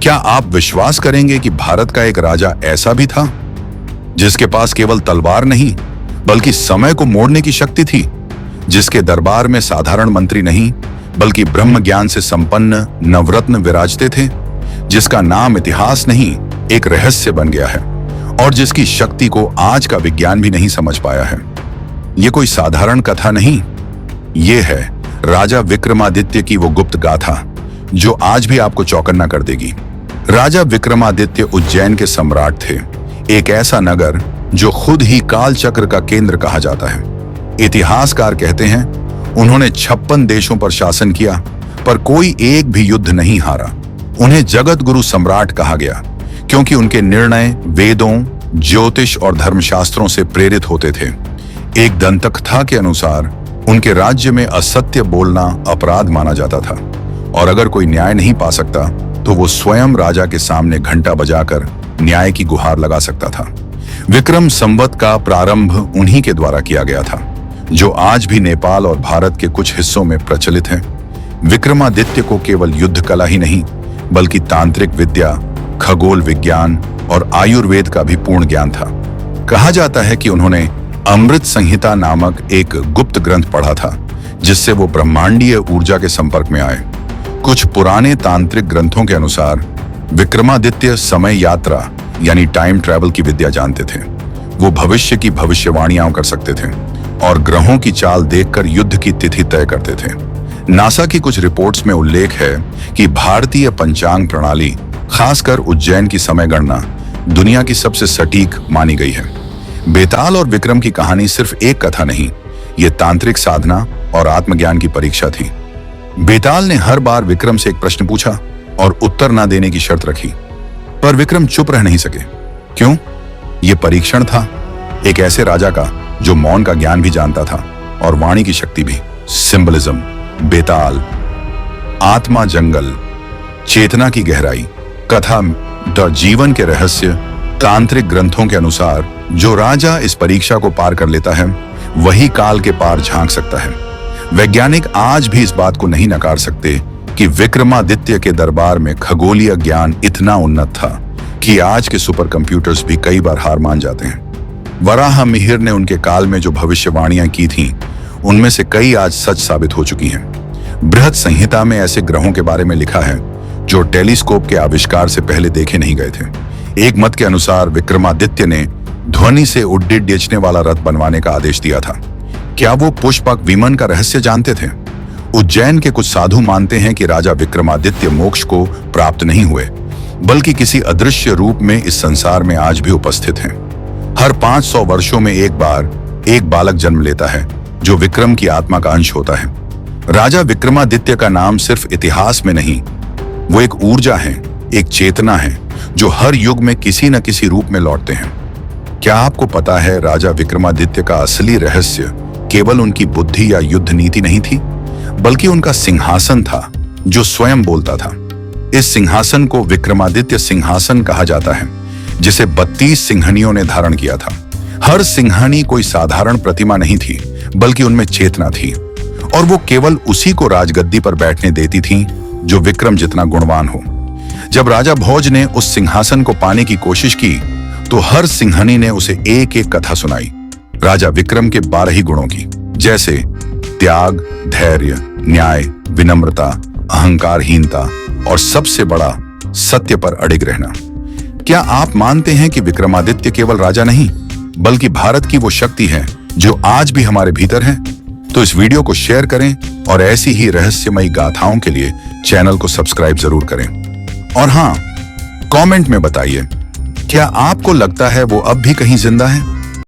क्या आप विश्वास करेंगे कि भारत का एक राजा ऐसा भी था जिसके पास केवल तलवार नहीं बल्कि समय को मोड़ने की शक्ति थी, जिसके दरबार में साधारण मंत्री नहीं बल्कि ब्रह्म ज्ञान से संपन्न नवरत्न विराजते थे, जिसका नाम इतिहास नहीं एक रहस्य बन गया है और जिसकी शक्ति को आज का विज्ञान भी नहीं समझ पाया है। ये कोई साधारण कथा नहीं, ये है राजा विक्रमादित्य की वो गुप्त गाथा जो आज भी आपको चौकन्ना कर देगी। राजा विक्रमादित्य उज्जैन के सम्राट थे, एक ऐसा नगर जो खुद ही काल चक्र का केंद्र कहा जाता है। इतिहासकार कहते हैं उन्होंने 56 देशों पर शासन किया पर कोई एक भी युद्ध नहीं हारा। उन्हें जगत गुरु सम्राट कहा गया क्योंकि उनके निर्णय वेदों, ज्योतिष और धर्मशास्त्रों से प्रेरित होते थे। एक दंतकथा के अनुसार उनके राज्य में असत्य बोलना अपराध माना जाता था और अगर कोई न्याय नहीं पा सकता तो वो स्वयं राजा के सामने घंटा बजाकर न्याय की गुहार लगा सकता था। विक्रम संवत का प्रारंभ उन्हीं के द्वारा किया गया था, जो आज भी नेपाल और भारत के कुछ हिस्सों में प्रचलित है। विक्रमादित्य को केवल युद्ध कला ही नहीं बल्कि तांत्रिक विद्या, खगोल विज्ञान और आयुर्वेद का भी पूर्ण ज्ञान था। कहा जाता है कि उन्होंने अमृत संहिता नामक एक गुप्त ग्रंथ पढ़ा था जिससे वो ब्रह्मांडीय ऊर्जा के संपर्क में आए। कुछ पुराने तांत्रिक ग्रंथों के अनुसार विक्रमादित्य समय यात्रा यानी टाइम ट्रैवल की विद्या जानते थे। वो भविष्य की भविष्यवाणियां कर सकते थे और ग्रहों की चाल देखकर युद्ध की तिथि तय करते थे। नासा की कुछ रिपोर्ट्स में उल्लेख है कि भारतीय पंचांग प्रणाली, खासकर उज्जैन की समय गणना, दुनिया की सबसे सटीक मानी गई है। बेताल और विक्रम की कहानी सिर्फ एक कथा नहीं, ये तांत्रिक साधना और आत्मज्ञान की परीक्षा थी। बेताल ने हर बार विक्रम से एक प्रश्न पूछा और उत्तर न देने की शर्त रखी, पर विक्रम चुप रह नहीं सके। क्यों? ये परीक्षण था एक ऐसे राजा का जो मौन का ज्ञान भी जानता था और वाणी की शक्ति भी। सिंबलिज्म, बेताल, आत्मा, जंगल, चेतना की गहराई, कथा, द जीवन के रहस्य। तांत्रिक ग्रंथों के अनुसार जो राजा इस परीक्षा को पार कर लेता है वही काल के पार झांक सकता है। वैज्ञानिक आज भी इस बात को नहीं नकार सकते कि विक्रमादित्य के दरबार में खगोलीय ज्ञान इतना उन्नत था कि आज के सुपर कंप्यूटर्स भी कई बार हार मान जाते हैं। वराह मिहिर ने उनके काल में जो भविष्यवाणियां की थीं, उनमें से कई आज सच साबित हो चुकी हैं। बृहत संहिता में ऐसे ग्रहों के बारे में लिखा है जो टेलीस्कोप के आविष्कार से पहले देखे नहीं गए थे। एक मत के अनुसार विक्रमादित्य ने ध्वनि से उड्डीन बेचने वाला रथ बनवाने का आदेश दिया था। क्या वो पुष्पक विमान का रहस्य जानते थे? उज्जैन के कुछ साधु मानते हैं कि राजा विक्रमादित्य मोक्ष को प्राप्त नहीं हुए बल्कि किसी अदृश्य रूप में इस संसार में आज भी उपस्थित हैं। हर 500 वर्षों में एक बार एक बालक जन्म लेता है जो विक्रम की आत्मा का अंश होता है। राजा विक्रमादित्य का नाम सिर्फ इतिहास में नहीं, वो एक ऊर्जा है, एक चेतना है जो हर युग में किसी न किसी रूप में लौटते हैं। क्या आपको पता है राजा विक्रमादित्य का असली रहस्य केवल उनकी बुद्धि या युद्ध नीति नहीं थी बल्कि उनका सिंहासन था जो स्वयं बोलता था। इस सिंहासन को विक्रमादित्य सिंहासन कहा जाता है जिसे 32 सिंहनियों ने धारण किया था। हर सिंहनी कोई साधारण प्रतिमा नहीं थी बल्कि उनमें चेतना थी और वो केवल उसी को राजगद्दी पर बैठने देती थी जो विक्रम जितना गुणवान हो। जब राजा भोज ने उस सिंहासन को पाने की कोशिश की तो हर सिंहनी ने उसे एक एक कथा सुनाई राजा विक्रम के 12 ही गुणों की, जैसे त्याग, धैर्य, न्याय, विनम्रता, अहंकारहीनता और सबसे बड़ा सत्य पर अडिग रहना। क्या आप मानते हैं कि विक्रमादित्य केवल राजा नहीं बल्कि भारत की वो शक्ति है जो आज भी हमारे भीतर है? तो इस वीडियो को शेयर करें और ऐसी ही रहस्यमयी गाथाओं के लिए चैनल को सब्सक्राइब जरूर करें। और हाँ, कमेंट में बताइए क्या आपको लगता है वो अब भी कहीं जिंदा है?